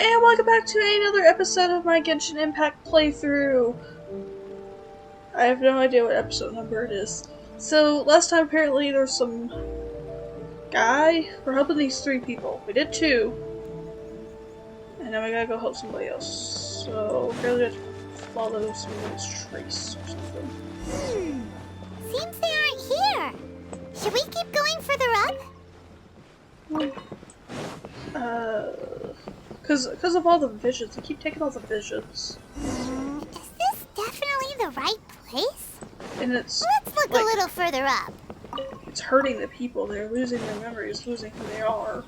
and welcome back to another episode of my Genshin Impact playthrough. I have no idea what episode number it is. So, last time apparently there's some guy. We're helping these 3 people. We did 2. And now we gotta go help somebody else. So, apparently we have to follow someone's trace or something. Seems they aren't here. Should we keep going further up? Because of all the visions. I keep taking all the visions. Is this definitely the right place? And it's Let's look a little further up. It's hurting the people. They're losing their memories, losing who they are.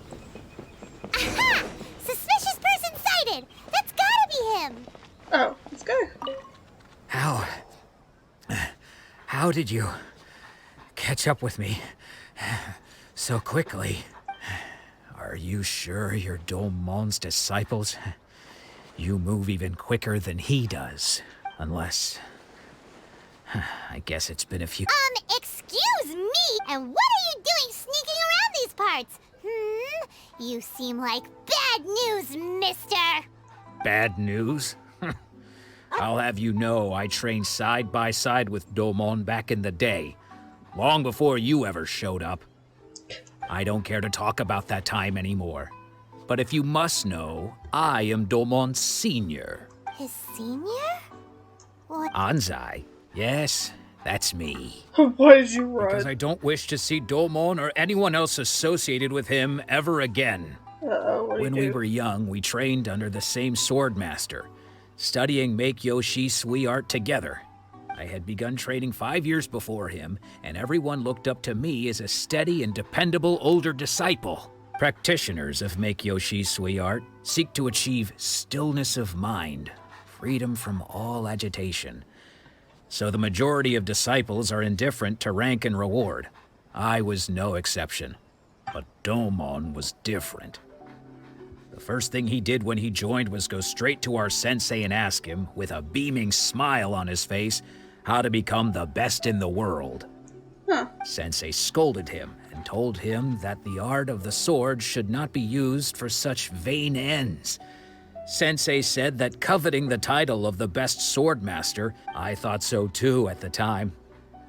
Aha! Suspicious person sighted! That's gotta be him! Oh, let's go. How did you catch up with me so quickly? Are you sure you're Domon's disciples? You move even quicker than he does. Unless... I guess it's been a few... Excuse me? And what are you doing sneaking around these parts? You seem like bad news, mister! Bad news? I'll have you know I trained side by side with Domon back in the day. Long before you ever showed up. I don't care to talk about that time anymore. But if you must know, I am Domon's senior. His senior? What? Anzai. Yes, that's me. Why did you run? Because I don't wish to see Domon or anyone else associated with him ever again. When we were young, we trained under the same sword master, studying Make-Yoshi Sui art together. I had begun training 5 years before him, and everyone looked up to me as a steady and dependable older disciple. Practitioners of Make-Yoshi Sui art seek to achieve stillness of mind, freedom from all agitation. So the majority of disciples are indifferent to rank and reward. I was no exception, but Domon was different. The first thing he did when he joined was go straight to our sensei and ask him, with a beaming smile on his face, how to become the best in the world. Sensei scolded him and told him that the art of the sword should not be used for such vain ends. Sensei said that coveting the title of the best sword master, I thought so too at the time.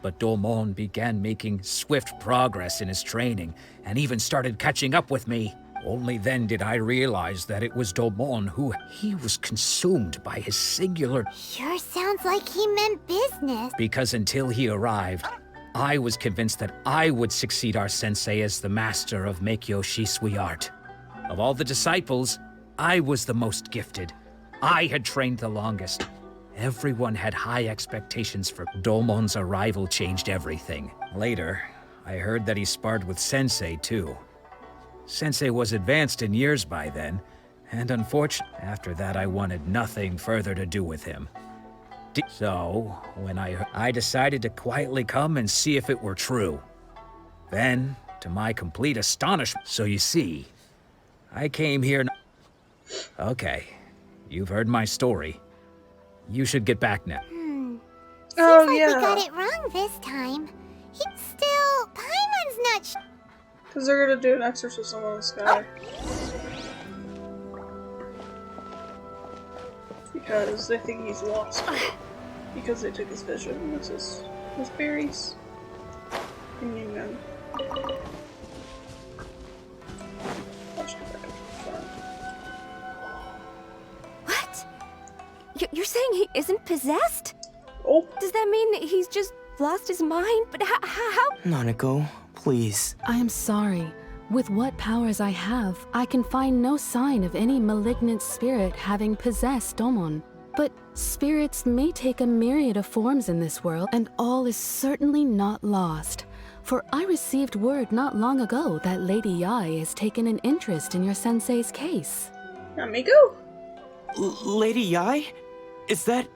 But Domon began making swift progress in his training and even started catching up with me. Only then did I realize that it was Domon who he was consumed by his singular... Sure sounds like he meant business. Because until he arrived, I was convinced that I would succeed our sensei as the master of Make-Yoshi Sui art. Of all the disciples, I was the most gifted. I had trained the longest. Everyone had high expectations for Domon's arrival changed everything. Later, I heard that he sparred with Sensei too. Sensei was advanced in years by then, and unfortunately, after that I wanted nothing further to do with him. So, when I decided to quietly come and see if it were true. Then, to my complete astonishment, so you see, I came here... Okay, you've heard my story. You should get back now. Seems Oh, like yeah. we got it wrong this time. Paimon's not Because they're gonna do an exorcism on this guy. Because they think he's lost. Because they took his vision. What's his berries? Bringing them. What? You're saying he isn't possessed? Oh. Does that mean he's just lost his mind? But how? Nanako, please. I am sorry. With what powers I have, I can find no sign of any malignant spirit having possessed Domon. But spirits may take a myriad of forms in this world, and all is certainly not lost. For I received word not long ago that Lady Yai has taken an interest in your sensei's case. Amigo? Lady Yai? Is that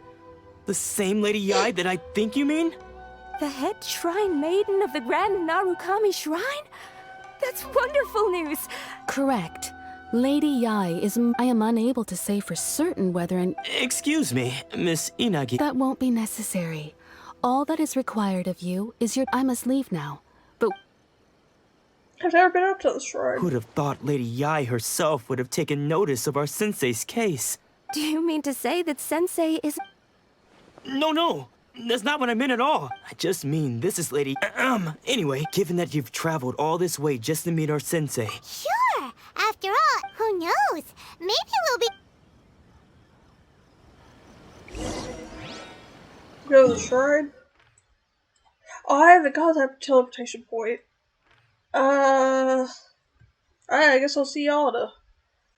the same Lady Yai that I think you mean? The head shrine maiden of the Grand Narukami Shrine? That's wonderful news! Correct. Lady Yai is... I am unable to say for certain whether an... Excuse me, Miss Inagi. That won't be necessary. All that is required of you is your... I must leave now. But I've never been up to the shrine. Who'd have thought Lady Yae herself would have taken notice of our sensei's case? Do you mean to say that Sensei is... No, that's not what I meant at all. I just mean this is Lady... Anyway, given that you've traveled all this way just to meet our sensei... Sure! After all, who knows? Maybe we'll be... Go to the shrine? Oh, I haven't got that teleportation point. Alright, I guess I'll see y'all in a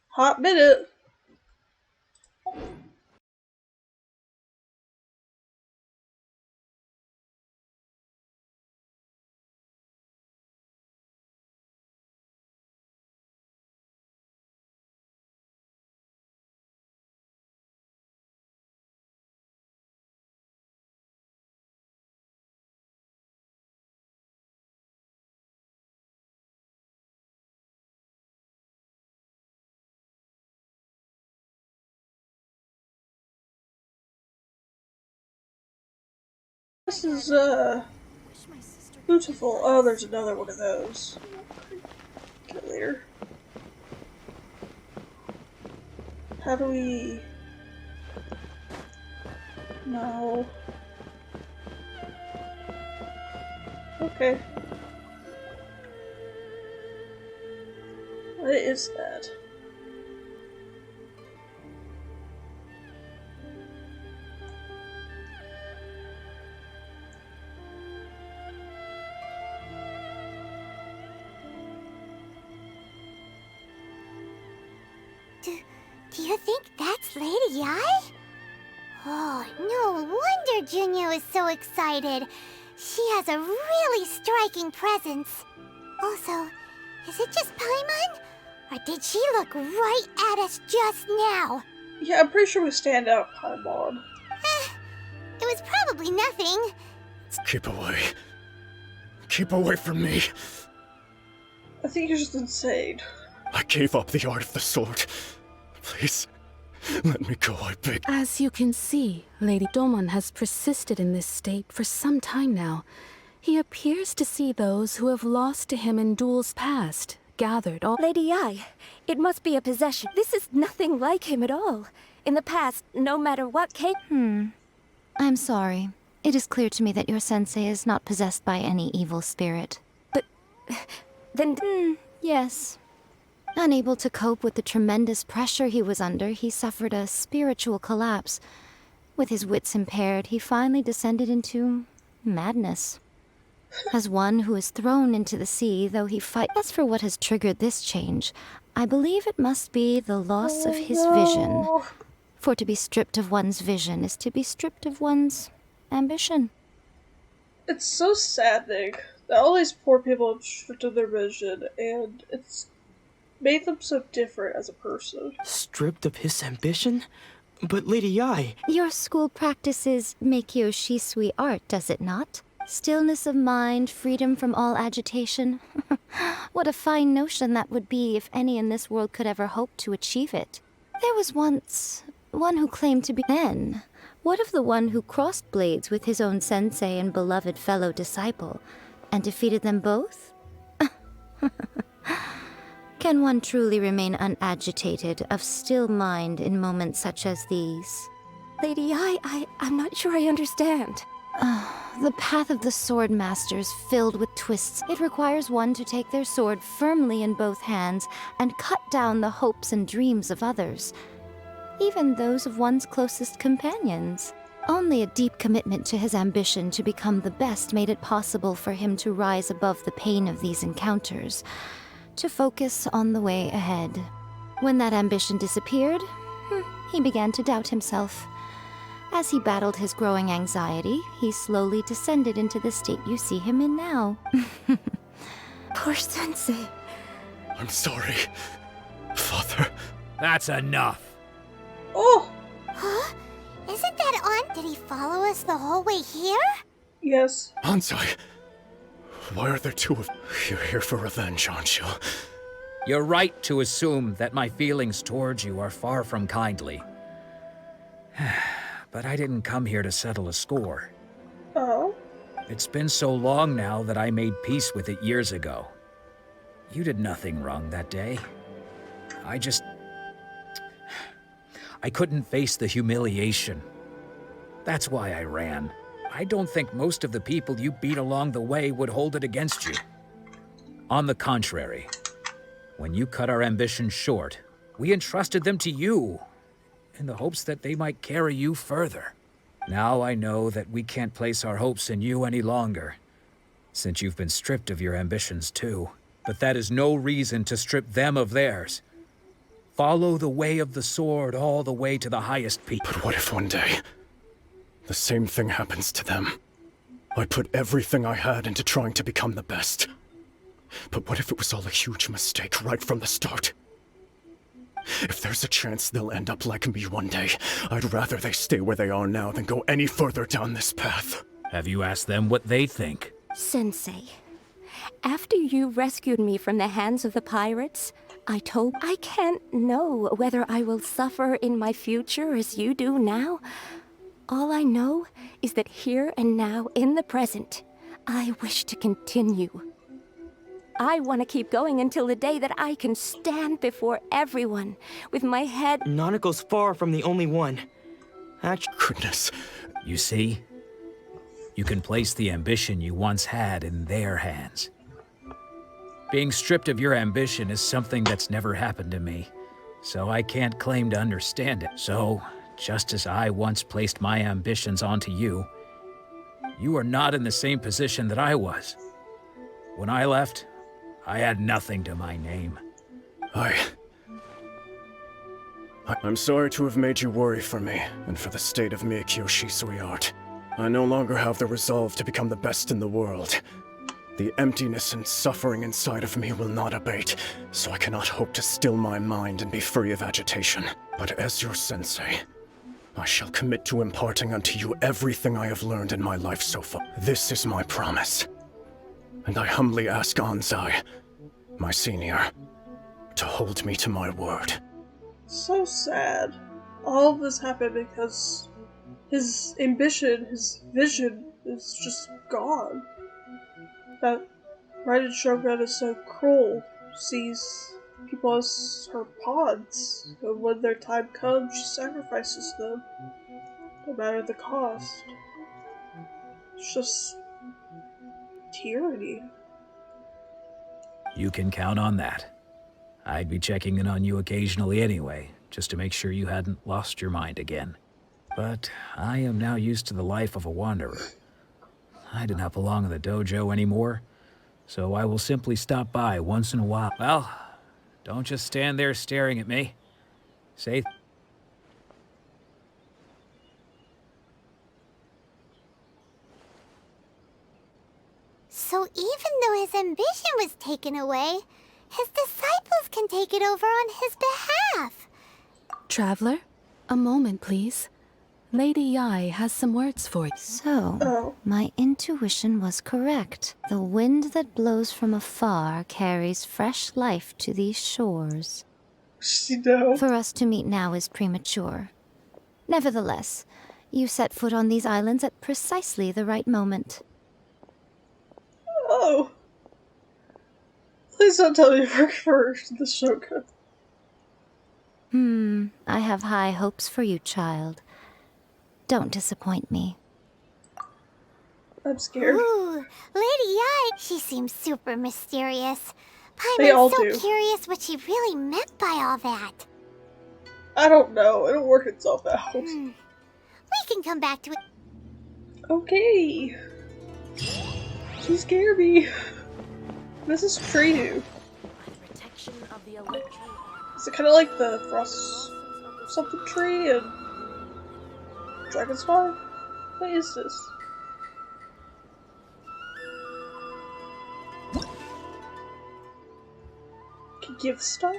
hot minute. This is, beautiful. Oh, there's another one of those. Get it later. How do we... No. Okay. What is that? Do you think that's Lady Yae? Oh, no wonder Junyo is so excited. She has a really striking presence. Also, is it just Paimon? Or did she look right at us just now? Yeah, I'm pretty sure we stand out, Paimon. It was probably nothing. Keep away. Keep away from me. I think you're just insane. I gave up the art of the sword. Please, let me go, I beg. As you can see, Lady Domon has persisted in this state for some time now. He appears to see those who have lost to him in duels past, gathered all— Lady Yae, it must be a possession. This is nothing like him at all. In the past, no matter what came— I'm sorry. It is clear to me that your sensei is not possessed by any evil spirit. But then— Yes. Unable to cope with the tremendous pressure he was under, he suffered a spiritual collapse. With his wits impaired, he finally descended into madness. As one who is thrown into the sea, though he fights— As for what has triggered this change, I believe it must be the loss of his vision. For to be stripped of one's vision is to be stripped of one's ambition. It's so saddening that all these poor people have stripped of their vision, and it's made them so different as a person. Stripped of his ambition? But Lady Yae... Your school practices Meikyo Shisui art, does it not? Stillness of mind, freedom from all agitation. What a fine notion that would be if any in this world could ever hope to achieve it. There was once one who claimed to be— Then, what of the one who crossed blades with his own sensei and beloved fellow disciple, and defeated them both? Can one truly remain unagitated, of still mind in moments such as these? Lady Yae, I'm not sure I understand. The path of the sword master is filled with twists. It requires one to take their sword firmly in both hands and cut down the hopes and dreams of others, even those of one's closest companions. Only a deep commitment to his ambition to become the best made it possible for him to rise above the pain of these encounters, to focus on the way ahead. When that ambition disappeared, he began to doubt himself. As he battled his growing anxiety, he slowly descended into the state you see him in now. Poor sensei. I'm sorry, Father. That's enough. Oh! Huh? Isn't that on? Did he follow us the whole way here? Yes. Hansai, why are there two of— You're here for revenge, aren't you? You're right to assume that my feelings towards you are far from kindly. But I didn't come here to settle a score. Oh? It's been so long now that I made peace with it years ago. You did nothing wrong that day. I couldn't face the humiliation. That's why I ran. I don't think most of the people you beat along the way would hold it against you. On the contrary, when you cut our ambitions short, we entrusted them to you, in the hopes that they might carry you further. Now I know that we can't place our hopes in you any longer, since you've been stripped of your ambitions too. But that is no reason to strip them of theirs. Follow the way of the sword all the way to the highest peak. But what if one day, the same thing happens to them? I put everything I had into trying to become the best. But what if it was all a huge mistake right from the start? If there's a chance they'll end up like me one day, I'd rather they stay where they are now than go any further down this path. Have you asked them what they think? Sensei, after you rescued me from the hands of the pirates, I can't know whether I will suffer in my future as you do now. All I know is that here and now, in the present, I wish to continue. I want to keep going until the day that I can stand before everyone with my head... Nanako's far from the only one. Actually... Goodness. You see? You can place the ambition you once had in their hands. Being stripped of your ambition is something that's never happened to me, so I can't claim to understand it. So, just as I once placed my ambitions onto you, you are not in the same position that I was. When I left, I had nothing to my name. I'm sorry to have made you worry for me, and for the state of Miyakyoshi, sweetheart. I no longer have the resolve to become the best in the world. The emptiness and suffering inside of me will not abate, so I cannot hope to still my mind and be free of agitation. But as your sensei, I shall commit to imparting unto you everything I have learned in my life so far. This is my promise. And I humbly ask Anzai, my senior, to hold me to my word. So sad. All of this happened because his ambition, his vision, is just gone. That Raiden Shogun is so cruel, sees people as her pawns, and when their time comes, she sacrifices them, no matter the cost. It's just tyranny. You can count on that. I'd be checking in on you occasionally anyway, just to make sure you hadn't lost your mind again. But I am now used to the life of a wanderer. I do not belong in the dojo anymore, so I will simply stop by once in a while. Well, don't just stand there staring at me. Say... So even though his ambition was taken away, his disciples can take it over on his behalf. Traveler, a moment, please. Lady Yai has some words for you. So, my intuition was correct. The wind that blows from afar carries fresh life to these shores. For us to meet now is premature. Nevertheless, you set foot on these islands at precisely the right moment. Oh. Please don't tell me you're first, the Shogun. I have high hopes for you, child. Don't disappoint me. I'm scared. Ooh, Lady Yai, she seems super mysterious. They all I'm so do. curious what she really meant by all that. I don't know. It'll work itself out. We can come back to it. Okay. She scared me. This is tree do. Is it kind of like the frost something tree and Dragon's Fire? What is this? Can give stuff?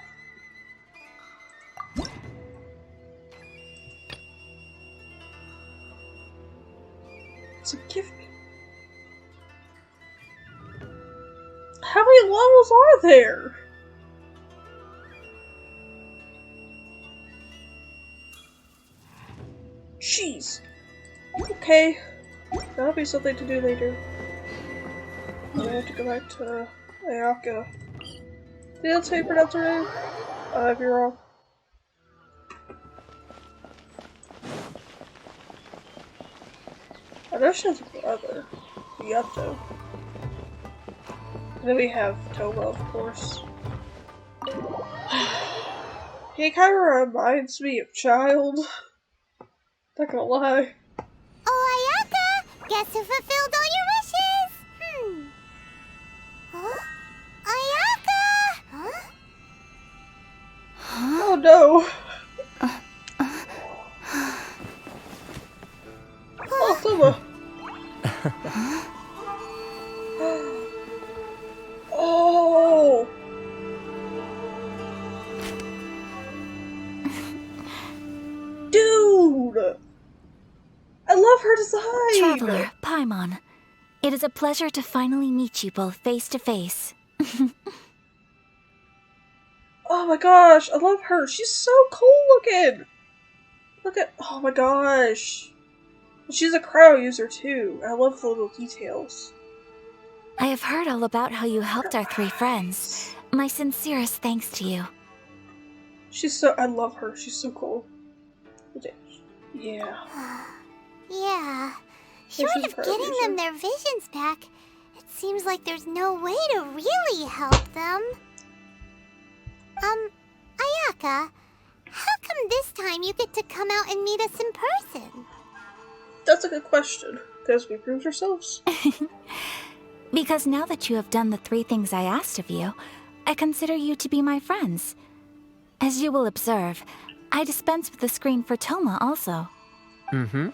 So give me. How many levels are there? Jeez. Okay. That'll be something to do later. I have to go back to Ayaka. Yeah, that's how you pronounce her name. If you're wrong. I know she has a brother, Yato. And then we have Toma, of course. He kind of reminds me of Child. Not gonna lie. Oh, Ayaka! Guess who fulfilled all your wishes? Huh? Ayaka! Huh? Oh no! Oh, Toma! Oh! Dude! I love her design! Traveler, Paimon. It is a pleasure to finally meet you both face to face. Oh my gosh, I love her. She's so cool looking! Look at- oh my gosh. She's a cryo user too. I love the little details. I have heard all about how you helped our three friends. My sincerest thanks to you. She's so- I love her. She's so cool. Yeah. Yeah. Short of getting them their visions back, it seems like there's no way to really help them. Ayaka, how come this time you get to come out and meet us in person? That's a good question. Because we proved ourselves. Because now that you have done the 3 things I asked of you, I consider you to be my friends. As you will observe, I dispense with the screen for Toma also. Mm-hmm.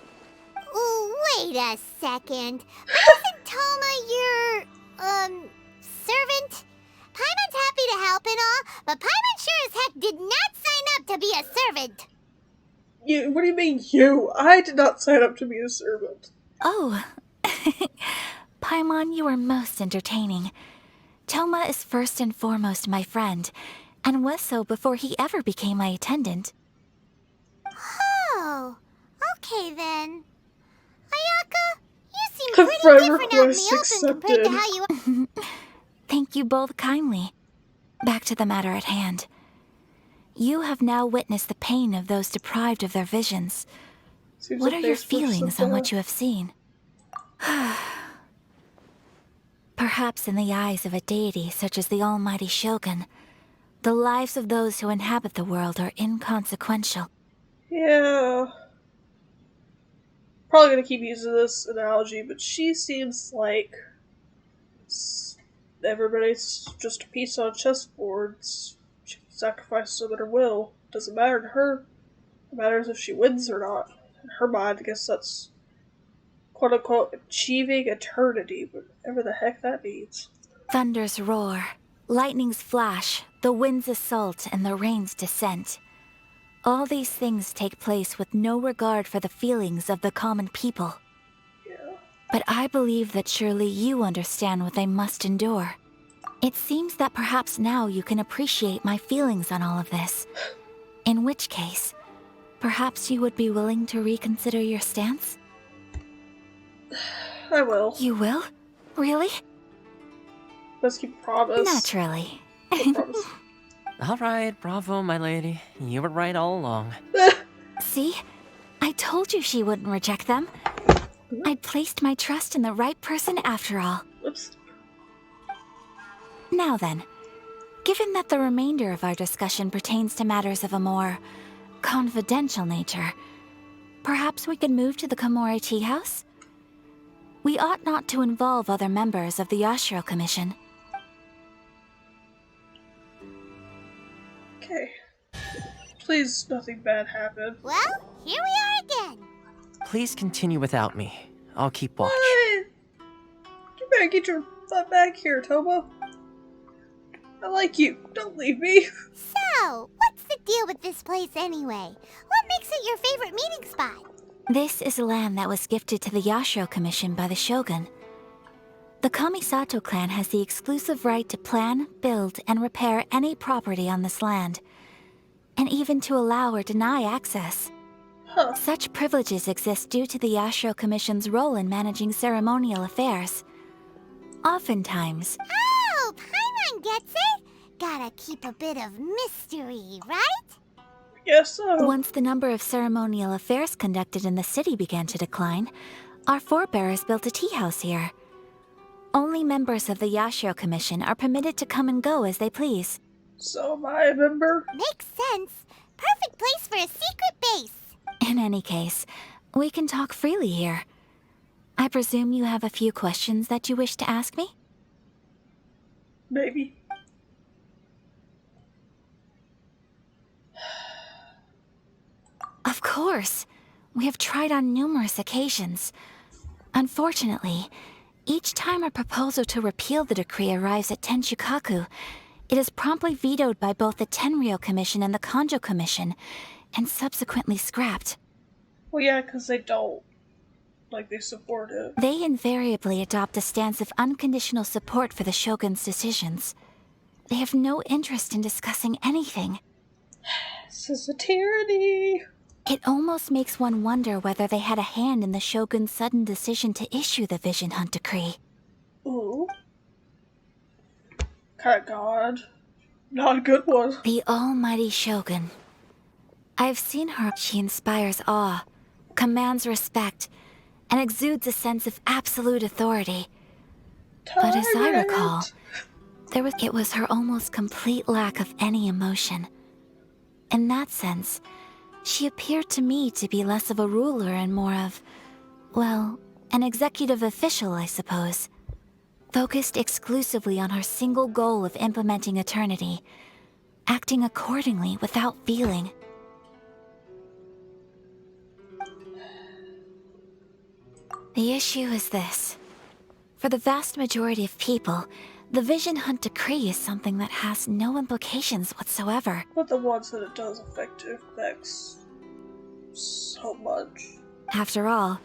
Wait a second. Isn't Toma your, servant? Paimon's happy to help and all, but Paimon sure as heck did not sign up to be a servant. You, what do you mean you? I did not sign up to be a servant. Oh. Paimon, you are most entertaining. Toma is first and foremost my friend, and was so before he ever became my attendant. Oh, okay then. Ayaka, you seem pretty different out in the open compared to how you... Thank you both kindly. Back to the matter at hand. You have now witnessed the pain of those deprived of their visions. What are your feelings on what you have seen? Perhaps in the eyes of a deity such as the almighty Shogun, the lives of those who inhabit the world are inconsequential. Yeah. Probably gonna keep using this analogy, but she seems like everybody's just a piece on a chessboard. She can sacrifice some at her will. Doesn't matter to her. It matters if she wins or not. In her mind, I guess that's quote-unquote achieving eternity, whatever the heck that means. Thunders roar, lightnings flash, the winds assault, and the rains descent. All these things take place with no regard for the feelings of the common people. Yeah. But I believe that surely you understand what they must endure. It seems that perhaps now you can appreciate my feelings on all of this. In which case, perhaps you would be willing to reconsider your stance? I will. You will? Really? Let's keep promise. Naturally. Promise. Alright, bravo, my lady. You were right all along. See? I told you she wouldn't reject them. I'd placed my trust in the right person after all. Oops. Now then, given that the remainder of our discussion pertains to matters of a more confidential nature, perhaps we could move to the Komori Tea House? We ought not to involve other members of the Yashiro Commission. Okay. Please, nothing bad happen. Well, here we are again. Please continue without me. I'll keep watch. What? You better get your butt back here, Toma. I like you. Don't leave me. So, what's the deal with this place anyway? What makes it your favorite meeting spot? This is land that was gifted to the Yashiro Commission by the Shogun. The Kamisato clan has the exclusive right to plan, build, and repair any property on this land, and even to allow or deny access. Huh. Such privileges exist due to the Yashiro Commission's role in managing ceremonial affairs. Oftentimes... Oh, Paimon gets it! Gotta keep a bit of mystery, right? Yes, so. Once the number of ceremonial affairs conducted in the city began to decline, our forebears built a tea house here. Only members of the Yashiro Commission are permitted to come and go as they please. So am I a member? Makes sense. Perfect place for a secret base. In any case, we can talk freely here. I presume you have a few questions that you wish to ask me? Maybe. Of course. We have tried on numerous occasions. Unfortunately, each time a proposal to repeal the decree arrives at Tenshukaku, it is promptly vetoed by both the Tenryou Commission and the Kanjo Commission, and subsequently scrapped. Well, yeah, because they don't. Like, they support it. They invariably adopt a stance of unconditional support for the Shogun's decisions. They have no interest in discussing anything. This is a tyranny. It almost makes one wonder whether they had a hand in the Shogun's sudden decision to issue the Vision Hunt Decree. Ooh. Kind of God. Not a good one. The almighty Shogun. I've seen her. She inspires awe, commands respect, and exudes a sense of absolute authority. But as I recall, it was her almost complete lack of any emotion. In that sense, she appeared to me to be less of a ruler and more of, well, an executive official, I suppose. Focused exclusively on her single goal of implementing eternity, acting accordingly without feeling. The issue is this. For the vast majority of people, the Vision Hunt Decree is something that has no implications whatsoever. But the ones that it does affect, it affects so much. After all,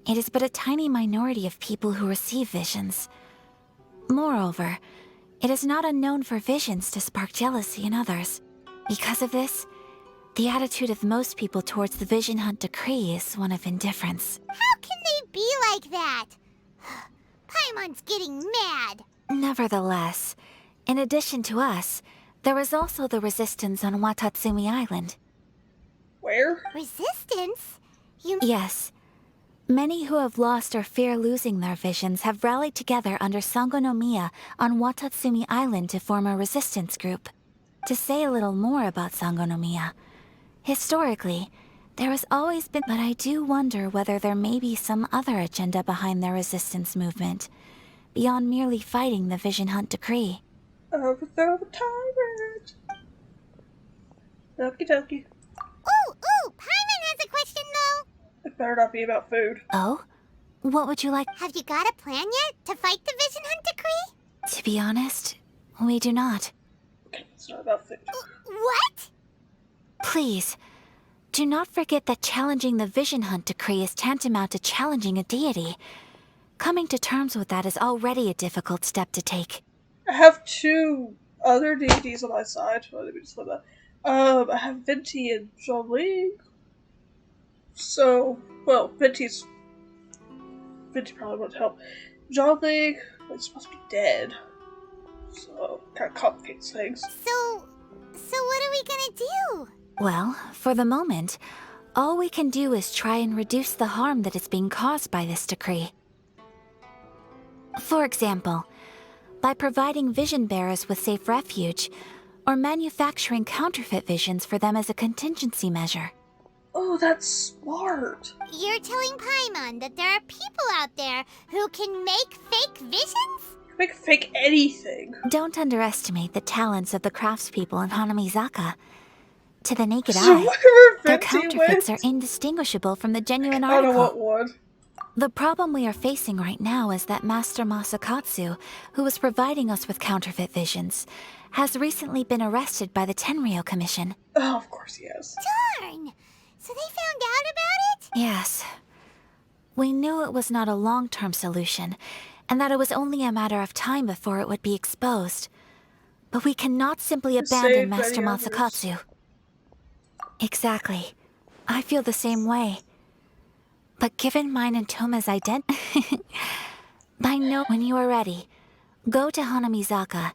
it is but a tiny minority of people who receive visions. Moreover, it is not unknown for visions to spark jealousy in others. Because of this, the attitude of most people towards the Vision Hunt Decree is one of indifference. How can they be like that? Paimon's getting mad. Nevertheless, in addition to us, there is also the resistance on Watatsumi Island. Where? Resistance? Yes. Many who have lost or fear losing their visions have rallied together under Sangonomiya on Watatsumi Island to form a resistance group. To say a little more about Sangonomiya, historically, there has always been, but I do wonder whether there may be some other agenda behind their resistance movement, beyond merely fighting the Vision Hunt Decree. Overthrow the tyrant! Okie dokie. Ooh, Paimon has a question though! It better not be about food. Oh? What would you like? Have you got a plan yet to fight the Vision Hunt Decree? To be honest, we do not. Okay, it's not about food. What? Please, do not forget that challenging the Vision Hunt Decree is tantamount to challenging a deity. Coming to terms with that is already a difficult step to take. I have two other deities on my side. Oh, let me just flip that. I have Venti and Zhongli. So, well, Venti probably won't help. Zhongli is supposed to be dead. So, kind of complicates things. So what are we gonna do? Well, for the moment, all we can do is try and reduce the harm that is being caused by this decree. For example, by providing vision bearers with safe refuge, or manufacturing counterfeit visions for them as a contingency measure. Oh, that's smart. You're telling Paimon that there are people out there who can make fake visions? Make fake anything. Don't underestimate the talents of the craftspeople in Hanamizaka. To the naked So eye, whatever their Venti counterfeits went, are indistinguishable from the genuine I don't article. know what one. The problem we are facing right now is that Master Masakatsu, who was providing us with counterfeit visions, has recently been arrested by the Tenryou Commission. Oh, of course he has. Darn! So they found out about it? Yes. We knew it was not a long-term solution, and that it was only a matter of time before it would be exposed. But we cannot simply abandon Save Master many others. Masakatsu. Exactly. I feel the same way. But given mine and Toma's identity, when you are ready, go to Hanamizaka.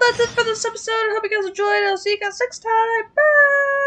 that's it for this episode. I hope you guys enjoyed. I'll see you guys next time. Bye!